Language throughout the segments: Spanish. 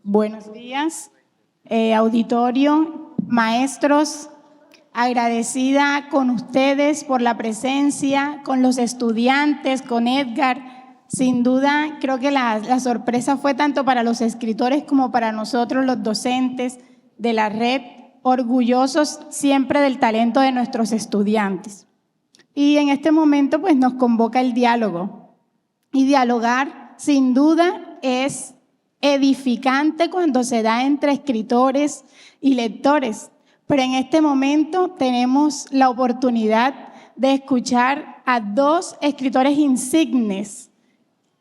Buenos días, auditorio, maestros, agradecida con ustedes por la presencia, con los estudiantes, con Edgar. Sin duda, creo que la sorpresa fue tanto para los escritores como para nosotros, los docentes de la red, orgullosos siempre del talento de nuestros estudiantes. Y en este momento, pues, nos convoca el diálogo. Y dialogar, sin duda, es edificante cuando se da entre escritores y lectores. Pero en este momento tenemos la oportunidad de escuchar a dos escritores insignes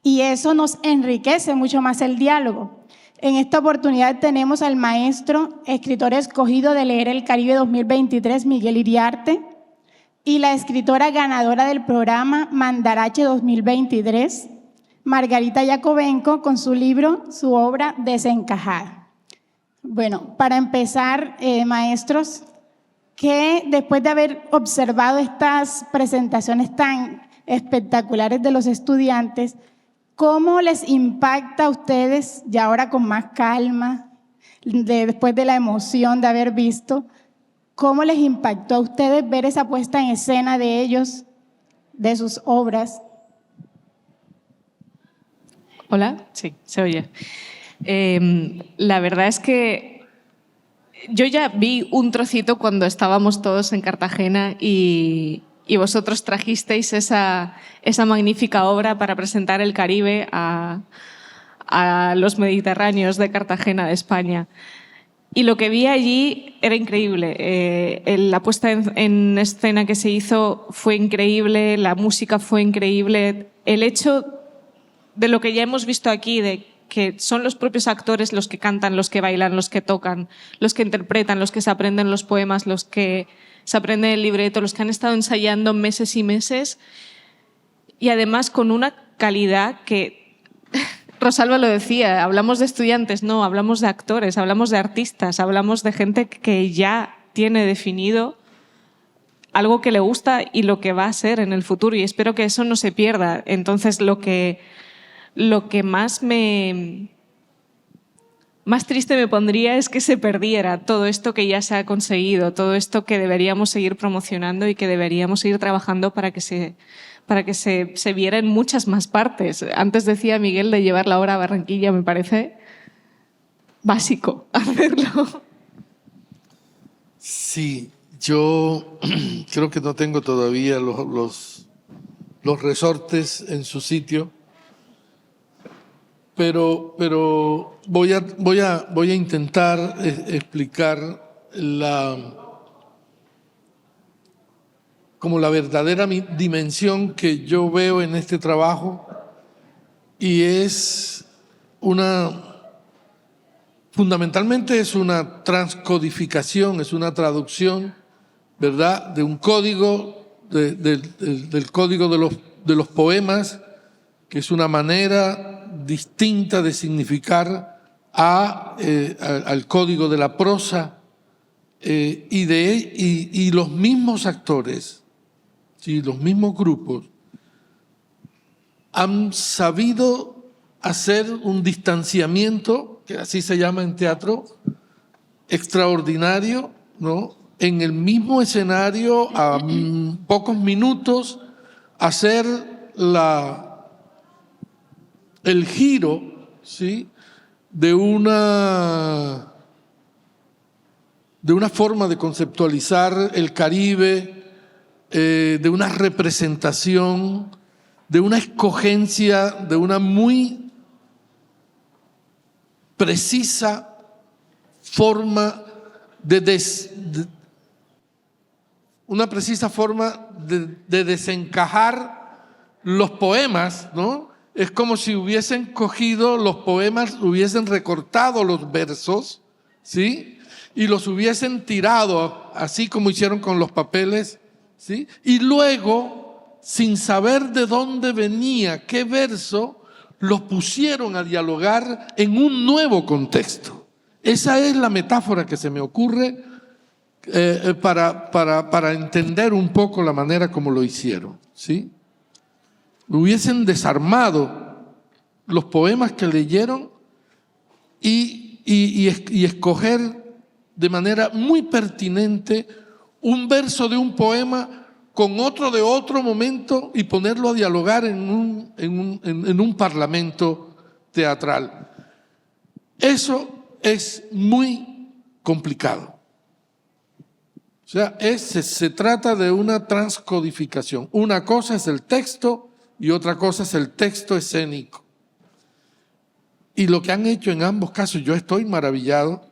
y eso nos enriquece mucho más el diálogo. En esta oportunidad tenemos al maestro, escritor escogido de Leer el Caribe 2023, Miguel Iriarte, y la escritora ganadora del programa Mandarache 2023, Margarita Yacobenco, con su libro, su obra Desencajada. Bueno, para empezar, maestros, que después de haber observado estas presentaciones tan espectaculares de los estudiantes, ¿cómo les impacta a ustedes, ya ahora con más calma, después de la emoción de haber visto, cómo les impactó a ustedes ver esa puesta en escena de ellos, de sus obras? Hola, sí, se oye. La verdad es que yo ya vi un trocito cuando estábamos todos en Cartagena y vosotros trajisteis esa magnífica obra para presentar el Caribe a los mediterráneos de Cartagena, de España. Y lo que vi allí era increíble. La puesta en escena que se hizo fue increíble, la música fue increíble. El hecho de lo que ya hemos visto aquí, de que son los propios actores los que cantan, los que bailan, los que tocan, los que interpretan, los que se aprenden los poemas, los que se aprenden el libreto, los que han estado ensayando meses y meses, y además con una calidad que, Rosalba lo decía, hablamos de estudiantes, no, hablamos de actores, hablamos de artistas, hablamos de gente que ya tiene definido algo que le gusta y lo que va a ser en el futuro, y espero que eso no se pierda. Entonces, lo que más triste me pondría es que se perdiera todo esto que ya se ha conseguido, todo esto que deberíamos seguir promocionando y que deberíamos seguir trabajando para que se viera en muchas más partes. Antes decía Miguel de llevar la obra a Barranquilla, me parece básico hacerlo. Sí, yo creo que no tengo todavía los resortes en su sitio. Pero voy a intentar explicar como la verdadera dimensión que yo veo en este trabajo, y fundamentalmente es una transcodificación, es una traducción, ¿verdad?, de un código, del código de los poemas, que es una manera distinta de significar al código de la prosa, y los mismos actores, ¿sí?, los mismos grupos han sabido hacer un distanciamiento, que así se llama en teatro, extraordinario, ¿no?, en el mismo escenario, a pocos minutos, hacer el giro, ¿sí?, de una forma de conceptualizar el Caribe, de una representación, de una escogencia, de una muy precisa forma de desencajar los poemas, ¿no? Es como si hubiesen cogido los poemas, hubiesen recortado los versos, ¿sí?, y los hubiesen tirado, así como hicieron con los papeles, ¿sí?, y luego, sin saber de dónde venía, qué verso, los pusieron a dialogar en un nuevo contexto. Esa es la metáfora que se me ocurre para entender un poco la manera como lo hicieron, ¿sí? Hubiesen desarmado los poemas que leyeron y escoger de manera muy pertinente un verso de un poema con otro de otro momento y ponerlo a dialogar en un parlamento teatral. Eso es muy complicado. O sea, se trata de una transcodificación. Una cosa es el texto y otra cosa es el texto escénico. Y lo que han hecho en ambos casos, yo estoy maravillado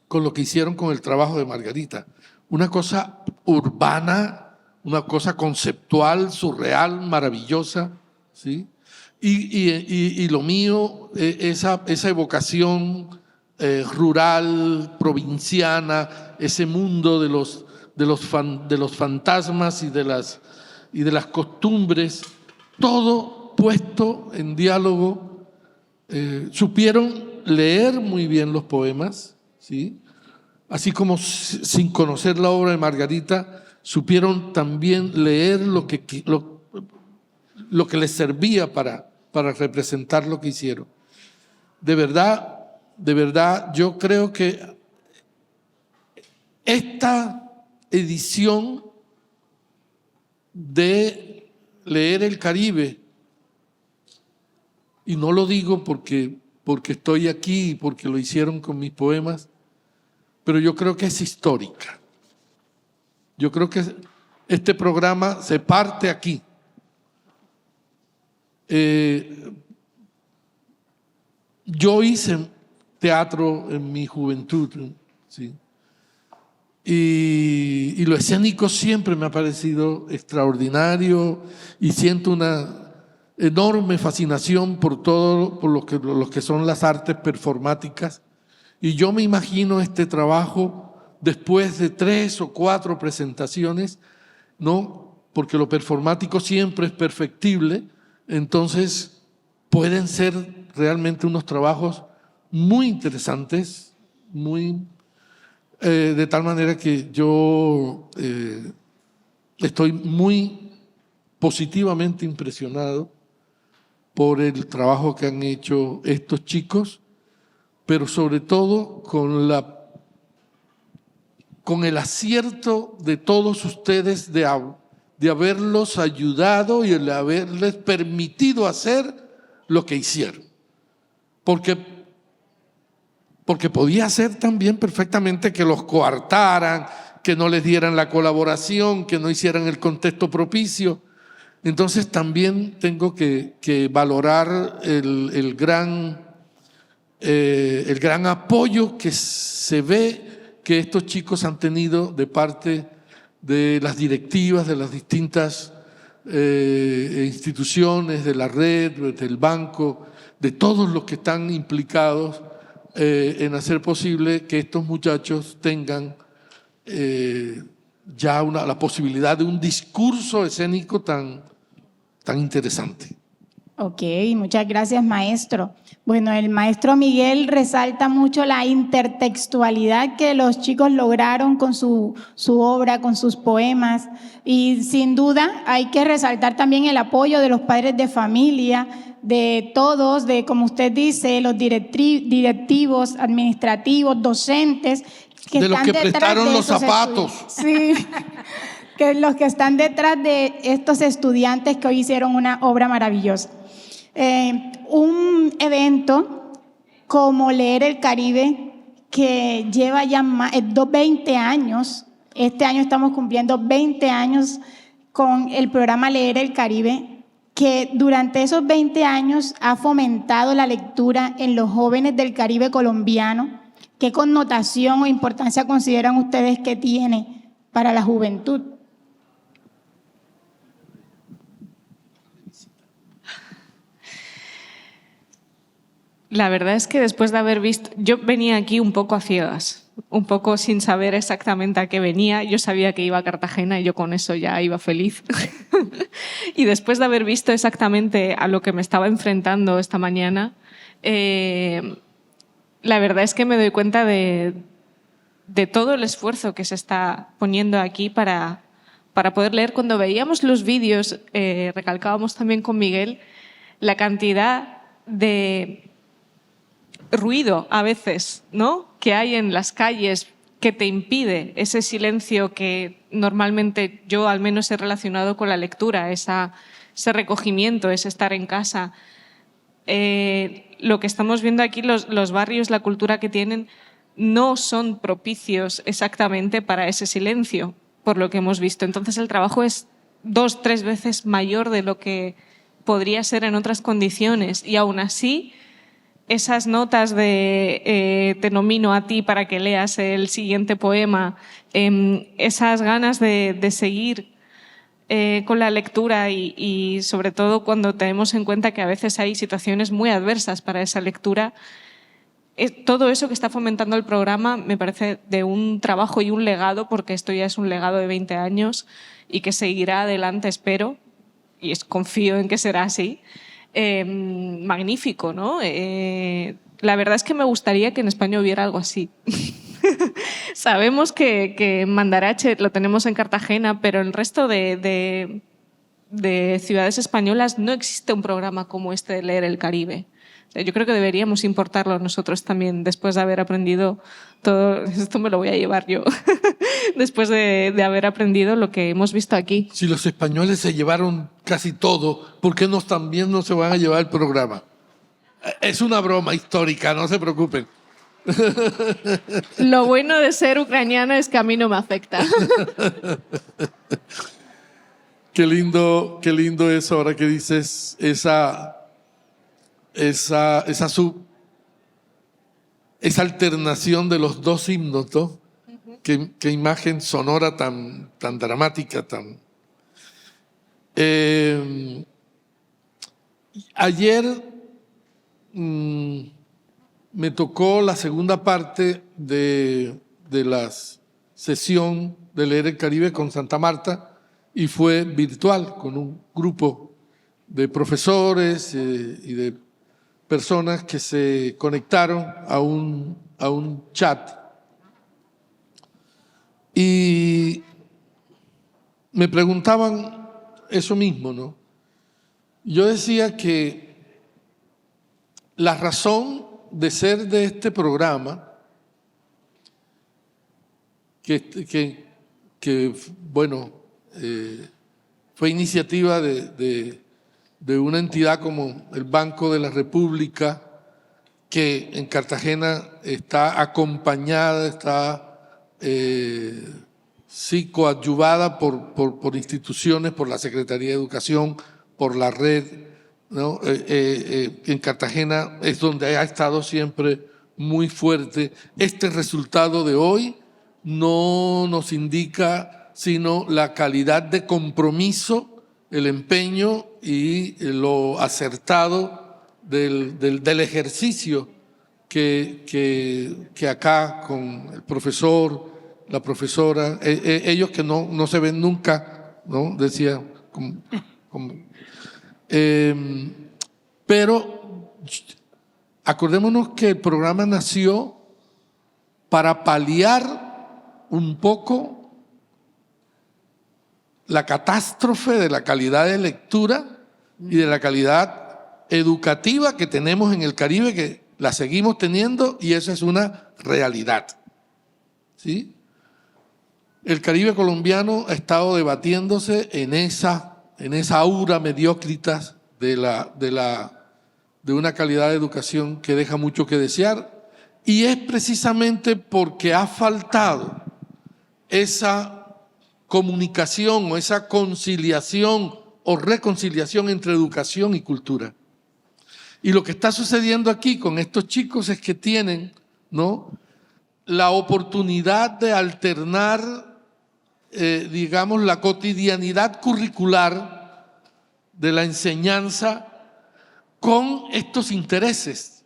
con lo que hicieron con el trabajo de Margarita. Una cosa urbana, una cosa conceptual, surreal, maravillosa, ¿sí? Y lo mío, esa evocación rural, provinciana, ese mundo de los fantasmas y de las costumbres, todo puesto en diálogo. Supieron leer muy bien los poemas, ¿sí? Así como sin conocer la obra de Margarita, supieron también leer lo que les servía para representar lo que hicieron. De verdad, yo creo que esta edición de Leer el Caribe, y no lo digo porque estoy aquí y porque lo hicieron con mis poemas, pero yo creo que es histórica. Yo creo que este programa se parte aquí. Yo hice teatro en mi juventud, ¿sí? Y lo escénico siempre me ha parecido extraordinario y siento una enorme fascinación por lo que son las artes performáticas. Y yo me imagino este trabajo después de 3 o 4 presentaciones, ¿no? Porque lo performático siempre es perfectible, entonces pueden ser realmente unos trabajos muy interesantes, de tal manera que yo estoy muy positivamente impresionado por el trabajo que han hecho estos chicos, pero sobre todo con el acierto de todos ustedes de haberlos ayudado y el haberles permitido hacer lo que hicieron. Porque podía ser también perfectamente que los coartaran, que no les dieran la colaboración, que no hicieran el contexto propicio. Entonces también tengo que valorar el gran apoyo que se ve que estos chicos han tenido de parte de las directivas de las distintas instituciones, de la red, del banco, de todos los que están implicados en hacer posible que estos muchachos tengan ya la posibilidad de un discurso escénico tan interesante. Ok, muchas gracias, maestro. Bueno, el maestro Miguel resalta mucho la intertextualidad que los chicos lograron con su obra, con sus poemas, y sin duda hay que resaltar también el apoyo de los padres de familia, de todos, de, como usted dice, los directivos, administrativos, docentes, de los que prestaron los zapatos. Sí, que los que están detrás de estos estudiantes que hoy hicieron una obra maravillosa. Un evento como Leer el Caribe, que lleva ya 20 años, este año estamos cumpliendo 20 años con el programa Leer el Caribe, que durante esos 20 años ha fomentado la lectura en los jóvenes del Caribe colombiano. ¿Qué connotación o importancia consideran ustedes que tiene para la juventud? La verdad es que después de haber visto, yo venía aquí un poco a ciegas, un poco sin saber exactamente a qué venía. Yo sabía que iba a Cartagena y yo con eso ya iba feliz. Y después de haber visto exactamente a lo que me estaba enfrentando esta mañana, la verdad es que me doy cuenta de todo el esfuerzo que se está poniendo aquí para poder leer. Cuando veíamos los vídeos, recalcábamos también con Miguel la cantidad de ruido a veces, ¿no?, que hay en las calles que te impide ese silencio que normalmente yo al menos he relacionado con la lectura, ese recogimiento, ese estar en casa. Lo que estamos viendo aquí, los barrios, la cultura que tienen, no son propicios exactamente para ese silencio, por lo que hemos visto. Entonces el trabajo es 2, 3 veces mayor de lo que podría ser en otras condiciones, y aún así esas notas de te nomino a ti para que leas el siguiente poema, esas ganas de seguir con la lectura y sobre todo cuando tenemos en cuenta que a veces hay situaciones muy adversas para esa lectura, todo eso que está fomentando el programa me parece de un trabajo y un legado, porque esto ya es un legado de 20 años y que seguirá adelante, espero, y confío en que será así. Magnífico, ¿no? La verdad es que me gustaría que en España hubiera algo así. Sabemos que en Mandarache lo tenemos en Cartagena, pero en el resto de ciudades españolas no existe un programa como este de Leer el Caribe. O sea, yo creo que deberíamos importarlo nosotros también, después de haber aprendido todo. Esto me lo voy a llevar yo, después de haber aprendido lo que hemos visto aquí. Si los españoles se llevaron casi todo, ¿por qué también no se van a llevar el programa? Es una broma histórica, no se preocupen. Lo bueno de ser ucraniana es que a mí no me afecta. Qué lindo eso ahora que dices esa alternación de los dos himnos, ¿no? Qué imagen sonora tan dramática, Ayer me tocó la segunda parte de la sesión de Leer el Caribe con Santa Marta, y fue virtual, con un grupo de profesores y de personas que se conectaron a un chat. Y me preguntaban eso mismo, ¿no? Yo decía que la razón de ser de este programa, que bueno, fue iniciativa de una entidad como el Banco de la República, que en Cartagena está acompañada, está coadyuvada por instituciones, por la Secretaría de Educación, por la red, ¿no? En Cartagena es donde ha estado siempre muy fuerte. Este resultado de hoy no nos indica sino la calidad de compromiso, el empeño y lo acertado del ejercicio que acá con el profesor, la profesora, ellos que no se ven nunca, ¿no? Decía, pero acordémonos que el programa nació para paliar un poco la catástrofe de la calidad de lectura y de la calidad educativa que tenemos en el Caribe, que la seguimos teniendo, y eso es una realidad, ¿sí? El Caribe colombiano ha estado debatiéndose en esa aura mediócritas de una calidad de educación que deja mucho que desear, y es precisamente porque ha faltado esa comunicación o esa conciliación o reconciliación entre educación y cultura. Y lo que está sucediendo aquí con estos chicos es que tienen, ¿no?, la oportunidad de alternar, digamos, la cotidianidad curricular de la enseñanza con estos intereses.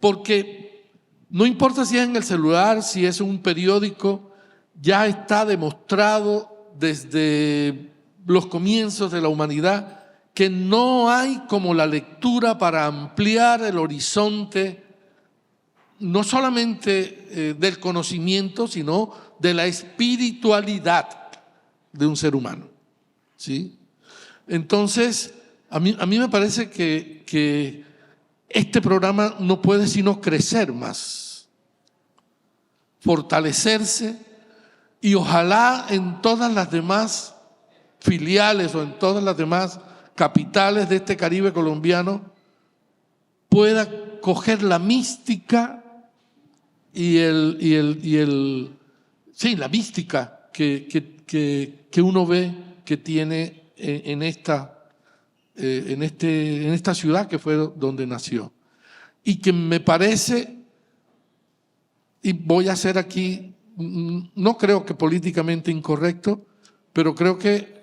Porque no importa si es en el celular, si es en un periódico, ya está demostrado desde los comienzos de la humanidad que no hay como la lectura para ampliar el horizonte no solamente del conocimiento, sino de la espiritualidad de un ser humano, ¿sí? Entonces, a mí me parece que este programa no puede sino crecer más, fortalecerse, y ojalá en todas las demás filiales o en todas las demás capitales de este Caribe colombiano pueda coger la mística la mística que uno ve que tiene en esta ciudad que fue donde nació. Y que me parece, y voy a ser aquí, no creo que políticamente incorrecto, pero creo que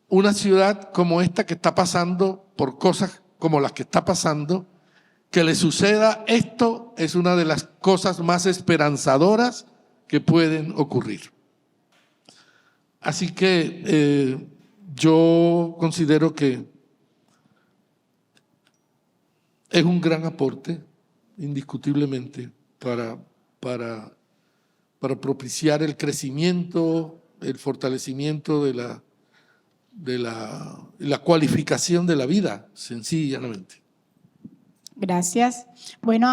una ciudad como esta que está pasando por cosas como las que está pasando, que le suceda esto es una de las cosas más esperanzadoras que pueden ocurrir. Así que yo considero que es un gran aporte, indiscutiblemente, para propiciar el crecimiento, el fortalecimiento de la cualificación de la vida, sencillamente. Gracias. Bueno,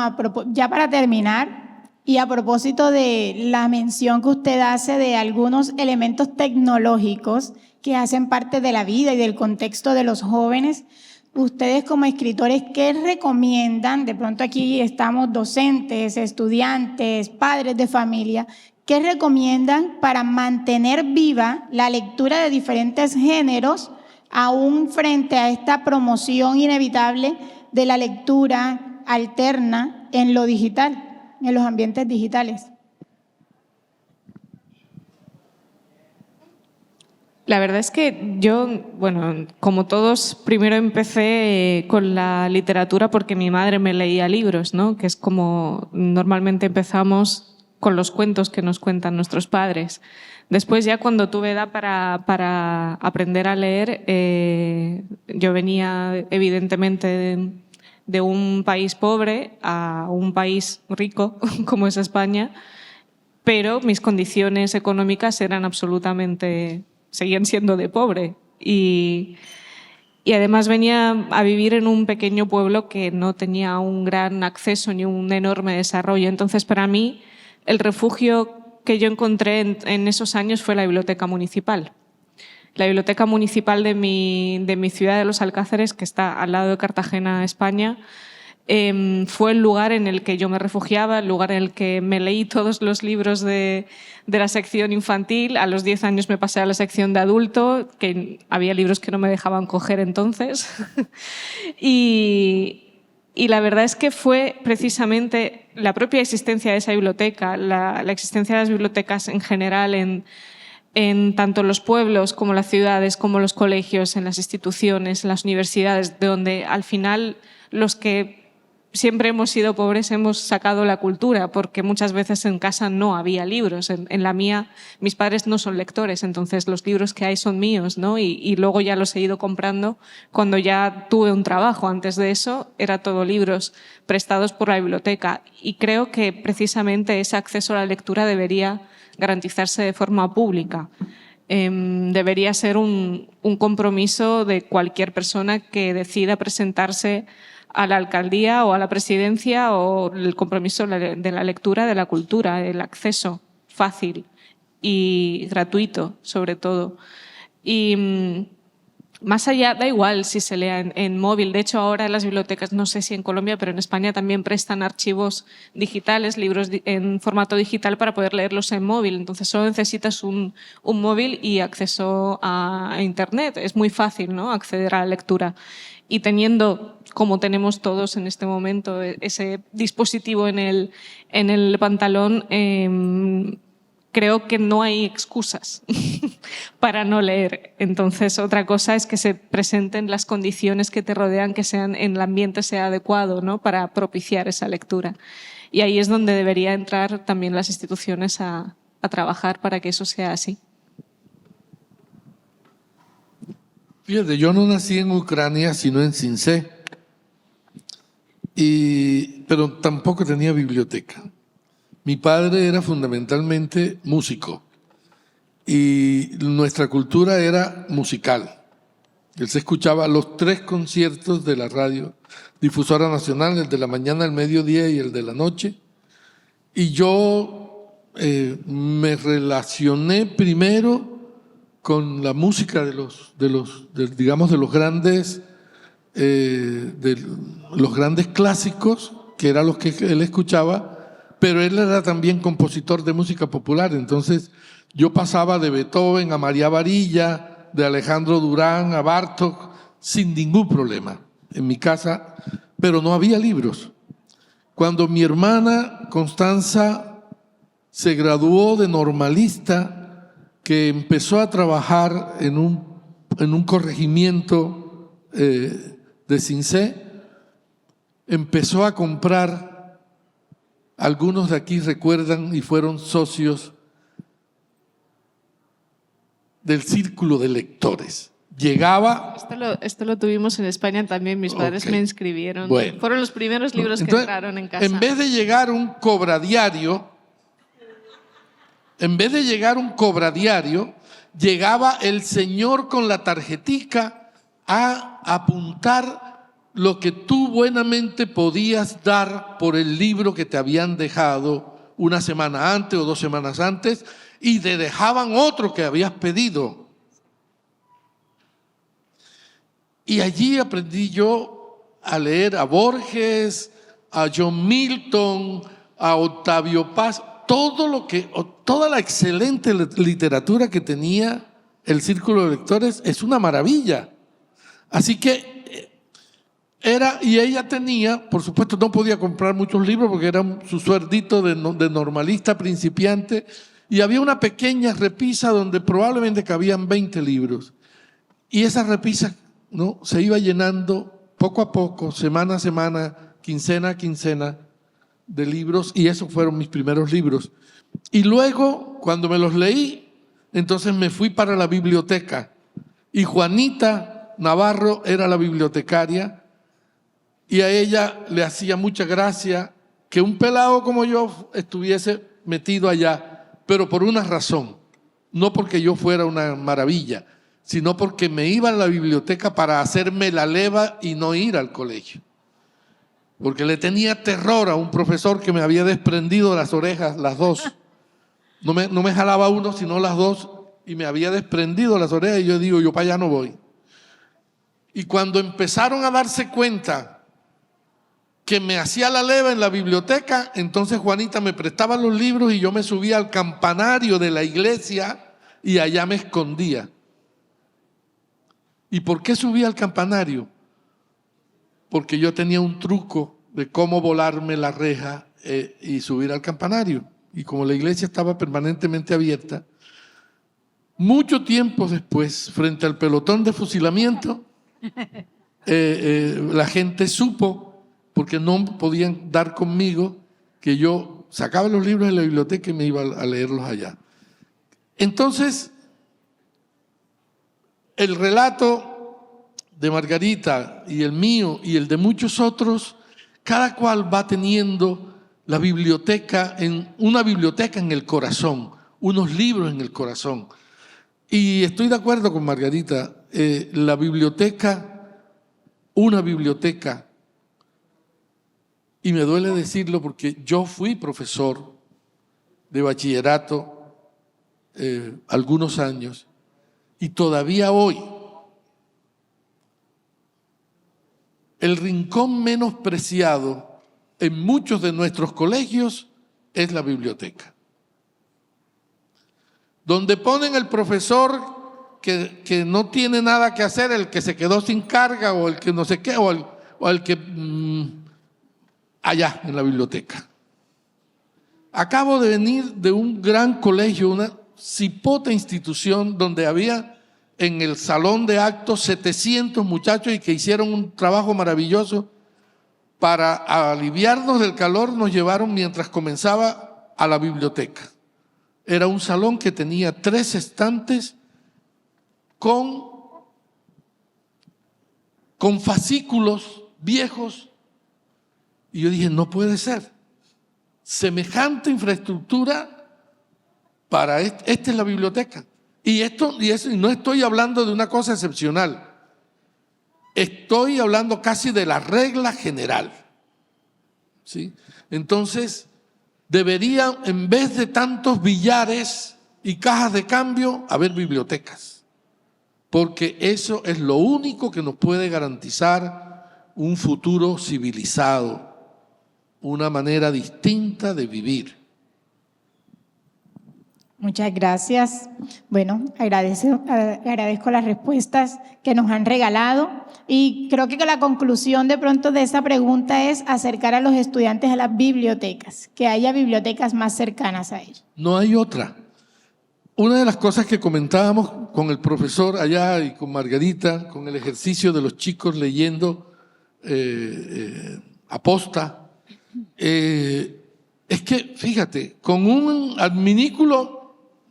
ya para terminar, y a propósito de la mención que usted hace de algunos elementos tecnológicos que hacen parte de la vida y del contexto de los jóvenes, ustedes como escritores, ¿qué recomiendan? De pronto aquí estamos docentes, estudiantes, padres de familia. ¿Qué recomiendan para mantener viva la lectura de diferentes géneros, aún frente a esta promoción inevitable de la lectura alterna en lo digital, en los ambientes digitales? La verdad es que yo, bueno, como todos, primero empecé con la literatura porque mi madre me leía libros, ¿no? Que es como normalmente empezamos con los cuentos que nos cuentan nuestros padres. Después, ya cuando tuve edad para aprender a leer, yo venía evidentemente de un país pobre a un país rico como es España, pero mis condiciones económicas eran seguían siendo de pobre. Y además venía a vivir en un pequeño pueblo que no tenía un gran acceso ni un enorme desarrollo. Entonces, para mí, el refugio que yo encontré en esos años fue la biblioteca municipal. La biblioteca municipal de mi ciudad de Los Alcázares, que está al lado de Cartagena, España, fue el lugar en el que yo me refugiaba, el lugar en el que me leí todos los libros de la sección infantil. A los 10 años me pasé a la sección de adulto, que había libros que no me dejaban coger entonces. Y la verdad es que fue precisamente la propia existencia de esa biblioteca, la existencia de las bibliotecas en general en tanto los pueblos como las ciudades, como los colegios, en las instituciones, en las universidades, de donde al final los que siempre hemos sido pobres hemos sacado la cultura, porque muchas veces en casa no había libros. En la mía, mis padres no son lectores, entonces los libros que hay son míos, ¿no? Y luego ya los he ido comprando cuando ya tuve un trabajo. Antes de eso era todo libros prestados por la biblioteca, y creo que precisamente ese acceso a la lectura debería garantizarse de forma pública. Debería ser un compromiso de cualquier persona que decida presentarse a la alcaldía o a la presidencia, o el compromiso de la lectura, de la cultura, el acceso fácil y gratuito, sobre todo. Y más allá, da igual si se lea en móvil. De hecho, ahora en las bibliotecas, no sé si en Colombia, pero en España también prestan archivos digitales, libros en formato digital para poder leerlos en móvil. Entonces solo necesitas un móvil y acceso a Internet. Es muy fácil, ¿no?, acceder a la lectura. Y teniendo, como tenemos todos en este momento, ese dispositivo en el pantalón, creo que no hay excusas para no leer. Entonces, otra cosa es que se presenten las condiciones que te rodean, que el ambiente sea adecuado, ¿no?, para propiciar esa lectura. Y ahí es donde debería entrar también las instituciones a trabajar para que eso sea así. Fíjate, yo no nací en Ucrania, sino en Sincé, pero tampoco tenía biblioteca. Mi padre era fundamentalmente músico y nuestra cultura era musical. Él se escuchaba los 3 conciertos de la radio difusora nacional, el de la mañana, el mediodía y el de la noche. Y yo me relacioné primero con la música de los grandes clásicos, que eran los que él escuchaba, pero él era también compositor de música popular. Entonces yo pasaba de Beethoven a María Varilla, de Alejandro Durán a Bartók, sin ningún problema en mi casa, pero no había libros. Cuando mi hermana Constanza se graduó de normalista, que empezó a trabajar en un corregimiento de Cincé, empezó a comprar, algunos de aquí recuerdan y fueron socios del círculo de lectores. Llegaba... Esto lo tuvimos en España también, mis padres me inscribieron. Bueno. Fueron los primeros libros que entraron en casa. En vez de llegar un cobradiario, llegaba el señor con la tarjetica a apuntar lo que tú buenamente podías dar por el libro que te habían dejado una semana antes o 2 semanas antes, y te dejaban otro que habías pedido. Y allí aprendí yo a leer a Borges, a John Milton, a Octavio Paz, toda la excelente literatura que tenía el Círculo de Lectores. Es una maravilla. Así que y ella tenía, por supuesto no podía comprar muchos libros porque era su suerdito de normalista principiante, y había una pequeña repisa donde probablemente cabían 20 libros. Y esa repisa, ¿no?, se iba llenando poco a poco, semana a semana, quincena a quincena, de libros, y esos fueron mis primeros libros. Y luego, cuando me los leí, entonces me fui para la biblioteca, y Juanita Navarro era la bibliotecaria, y a ella le hacía mucha gracia que un pelado como yo estuviese metido allá, pero por una razón, no porque yo fuera una maravilla, sino porque me iba a la biblioteca para hacerme la leva y no ir al colegio. Porque le tenía terror a un profesor que me había desprendido las orejas, las 2. No me jalaba uno, sino las 2, y me había desprendido las orejas, y yo digo, yo para allá no voy. Y cuando empezaron a darse cuenta que me hacía la leva en la biblioteca, entonces Juanita me prestaba los libros y yo me subía al campanario de la iglesia y allá me escondía. ¿Y por qué subía al campanario? Porque yo tenía un truco de cómo volarme la reja y subir al campanario. Y como la iglesia estaba permanentemente abierta, mucho tiempo después, frente al pelotón de fusilamiento, la gente supo, porque no podían dar conmigo, que yo sacaba los libros de la biblioteca y me iba a leerlos allá. Entonces, el relato de Margarita y el mío y el de muchos otros, cada cual va teniendo una biblioteca en el corazón, unos libros en el corazón. Y estoy de acuerdo con Margarita, una biblioteca, y me duele decirlo porque yo fui profesor de bachillerato algunos años, y todavía hoy el rincón menospreciado en muchos de nuestros colegios es la biblioteca, donde ponen el profesor que no tiene nada que hacer, el que se quedó sin carga, o el que no sé qué, o el que allá en la biblioteca. Acabo de venir de un gran colegio, una cipota institución, donde había en el salón de actos 700 muchachos, y que hicieron un trabajo maravilloso. Para aliviarnos del calor nos llevaron, mientras comenzaba, a la biblioteca. Era un salón que tenía 3 estantes con fascículos viejos, y yo dije, no puede ser. semejante infraestructura para esta es la biblioteca. Y no estoy hablando de una cosa excepcional. Estoy hablando casi de la regla general. ¿Sí? Entonces, debería, en vez de tantos billares y cajas de cambio, haber bibliotecas. Porque eso es lo único que nos puede garantizar un futuro civilizado, una manera distinta de vivir. Muchas gracias. Bueno, agradezco las respuestas que nos han regalado y creo que la conclusión de pronto de esa pregunta es acercar a los estudiantes a las bibliotecas, que haya bibliotecas más cercanas a ellos. No hay otra. Una de las cosas que comentábamos con el profesor allá y con Margarita, con el ejercicio de los chicos leyendo aposta, es que, fíjate, con un adminículo,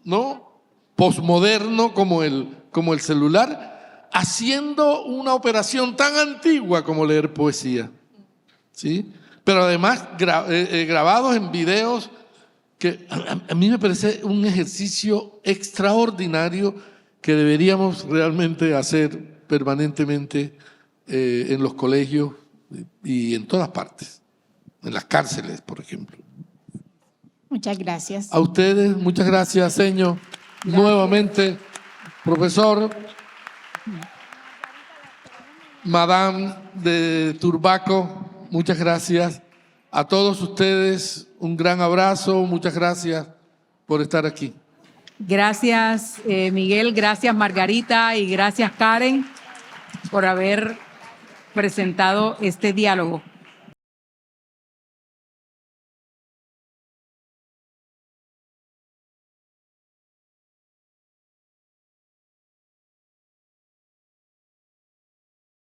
¿no?, posmoderno como el celular, haciendo una operación tan antigua como leer poesía, ¿sí? Pero además grabados en videos que a mí me parece un ejercicio extraordinario que deberíamos realmente hacer permanentemente en los colegios y en todas partes, en las cárceles, por ejemplo. Muchas gracias. A ustedes, muchas gracias, señor. Nuevamente, profesor, Madame de Turbaco, muchas gracias. A todos ustedes, un gran abrazo, muchas gracias por estar aquí. Gracias, Miguel, gracias, Margarita, y gracias, Karen, por haber presentado este diálogo.